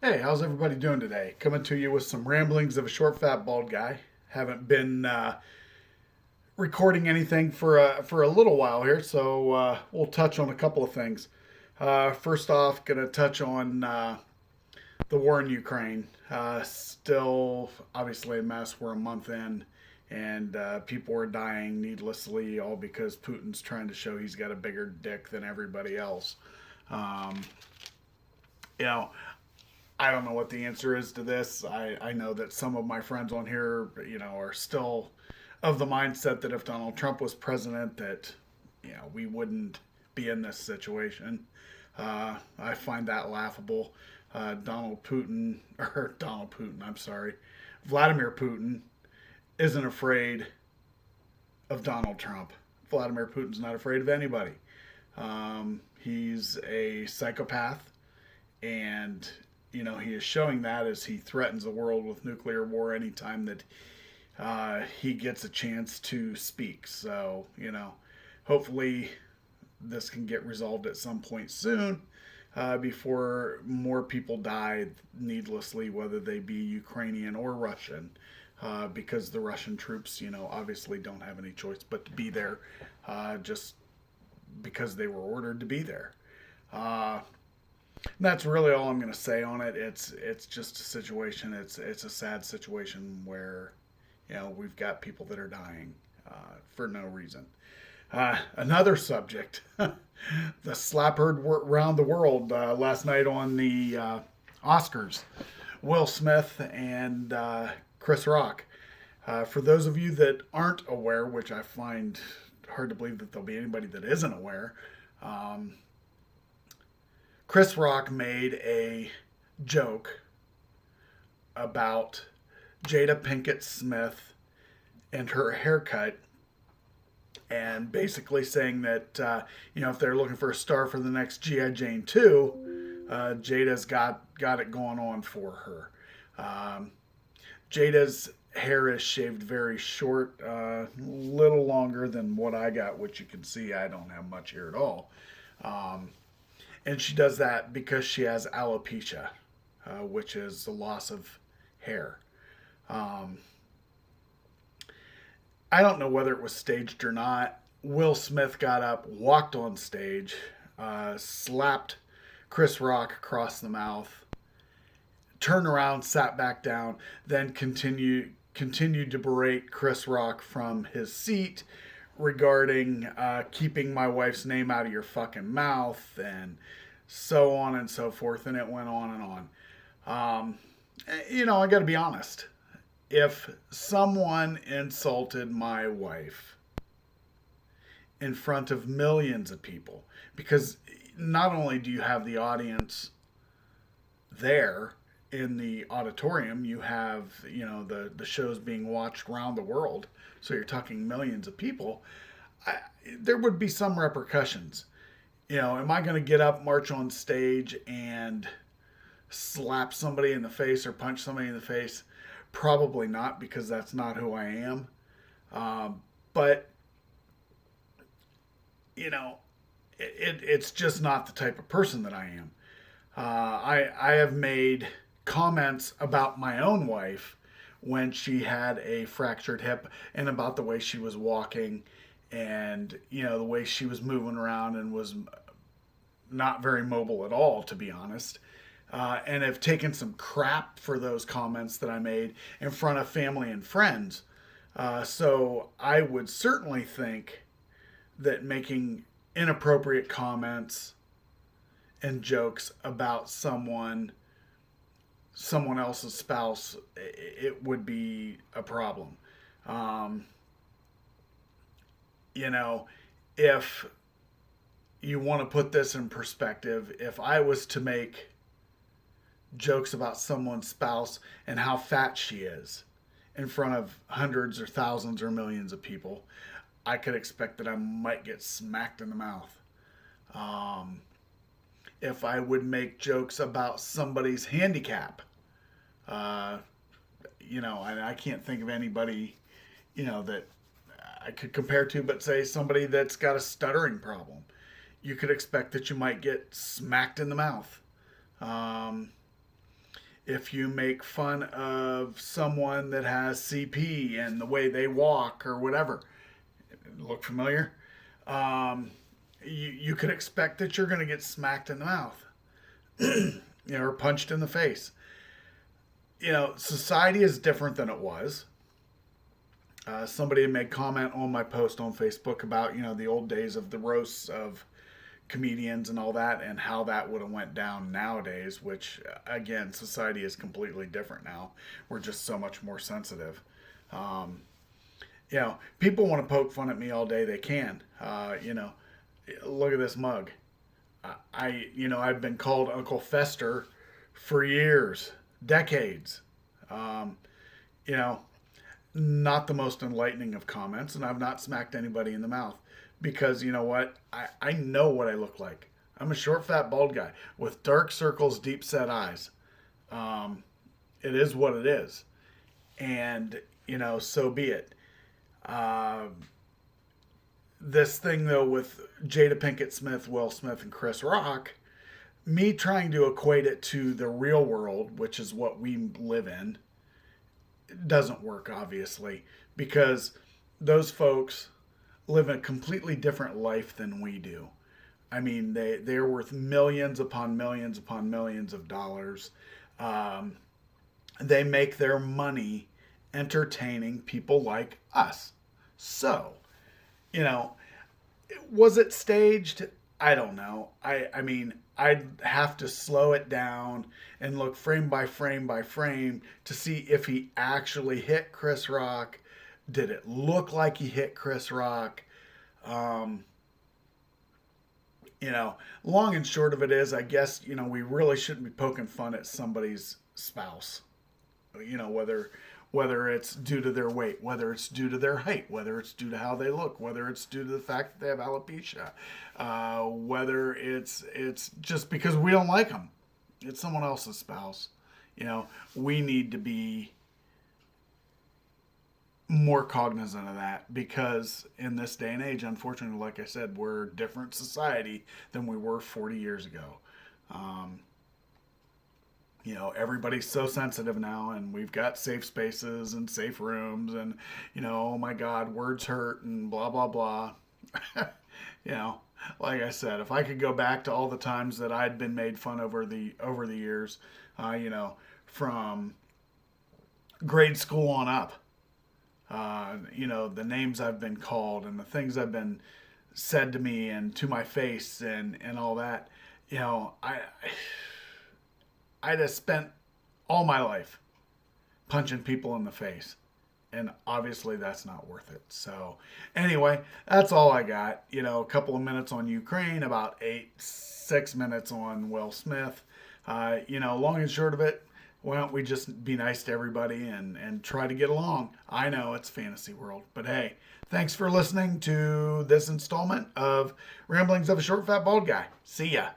Hey, how's everybody doing today? Coming to you with some ramblings of a short, fat, bald guy. Haven't been recording anything for a little while here, so we'll touch on a couple of things. First off, gonna touch on the war in Ukraine. Still, obviously, a mess. We're a month in, and people are dying needlessly, all because Putin's trying to show he's got a bigger dick than everybody else. Um, you know, I don't know what the answer is to this. I know that some of my friends on here, are still of the mindset that if Donald Trump was president, that we wouldn't be in this situation. I find that laughable. Donald Putin, I'm sorry, Vladimir Putin isn't afraid of Donald Trump. Vladimir Putin's not afraid of anybody. He's a psychopath, and he is showing that as he threatens the world with nuclear war anytime that he gets a chance to speak. So, hopefully this can get resolved at some point soon before more people die needlessly, whether they be Ukrainian or Russian. Because the Russian troops, obviously don't have any choice but to be there just because they were ordered to be there. Uh, that's really all I'm going to say on it. It's just a situation. It's a sad situation where we've got people that are dying for no reason. Another subject, the slap heard around the world last night on the Oscars. Will Smith and Chris Rock. For those of you that aren't aware, which I find hard to believe that there'll be anybody that isn't aware, um, Chris Rock made a joke about Jada Pinkett Smith and her haircut, and basically saying that if they're looking for a star for the next GI Jane 2, Jada's got it going on for her. Um, Jada's hair is shaved very short, a little longer than what I got, which you can see I don't have much hair at all. Um, and she does that because she has alopecia, which is the loss of hair. Um, I don't know whether it was staged or not. Will Smith got up, walked on stage, slapped Chris Rock across the mouth, turned around, sat back down, then continued to berate Chris Rock from his seat regarding keeping my wife's name out of your fucking mouth and so on and so forth, and it went on and on. I got to be honest. If someone insulted my wife in front of millions of people, because not only do you have the audience there in the auditorium, you have the shows being watched around the world, so you're talking millions of people. There would be some repercussions. Am I going to get up, march on stage, and slap somebody in the face or punch somebody in the face? Probably not, because that's not who I am. But it's just not the type of person that I am. I have made comments about my own wife when she had a fractured hip and about the way she was walking, and the way she was moving around and was not very mobile at all, to be honest. And have taken some crap for those comments that I made in front of family and friends. So I would certainly think that making inappropriate comments and jokes about someone else's spouse, it would be a problem. Um, if you want to put this in perspective, if I was to make jokes about someone's spouse and how fat she is in front of hundreds or thousands or millions of people, I could expect that I might get smacked in the mouth. Um, if I would make jokes about somebody's handicap, uh, I can't think of anybody, that I could compare to, but say somebody that's got a stuttering problem. You could expect that you might get smacked in the mouth. Um, if you make fun of someone that has CP and the way they walk or whatever, look familiar? You could expect that you're going to get smacked in the mouth, or punched in the face. Society is different than it was. Somebody had made comment on my post on Facebook about, the old days of the roasts of comedians and all that, and how that would have went down nowadays, which, again, society is completely different now. We're just so much more sensitive. People want to poke fun at me all day. They can. Look at this mug. I've been called Uncle Fester for years, decades. Not the most enlightening of comments, and I've not smacked anybody in the mouth because you know what? I know what I look like. I'm a short, fat, bald guy with dark circles, deep set eyes. It is what it is. And, so be it. This thing, though, with Jada Pinkett Smith, Will Smith, and Chris Rock, me trying to equate it to the real world, which is what we live in, doesn't work, obviously, because those folks live a completely different life than we do. I mean, they're worth millions upon millions upon millions of dollars. They make their money entertaining people like us. So, was it staged? I don't know. I mean, I'd have to slow it down and look frame by frame by frame to see if he actually hit Chris Rock. Did it look like he hit Chris Rock? Long and short of it is, I guess, we really shouldn't be poking fun at somebody's spouse. Whether it's due to their weight, whether it's due to their height, whether it's due to how they look, whether it's due to the fact that they have alopecia, whether it's just because we don't like them. It's someone else's spouse. We need to be more cognizant of that because in this day and age, unfortunately, like I said, we're a different society than we were 40 years ago. Everybody's so sensitive now, and we've got safe spaces and safe rooms, and, oh my God, words hurt and blah, blah, blah. Like I said, if I could go back to all the times that I'd been made fun over the years, from grade school on up, the names I've been called and the things I've been said to me and to my face and all that, I'd have spent all my life punching people in the face. And obviously that's not worth it. So anyway, that's all I got. A couple of minutes on Ukraine, about 6 minutes on Will Smith. Long and short of it, why don't we just be nice to everybody and try to get along? I know it's fantasy world, but hey, thanks for listening to this installment of Ramblings of a Short Fat Bald Guy. See ya.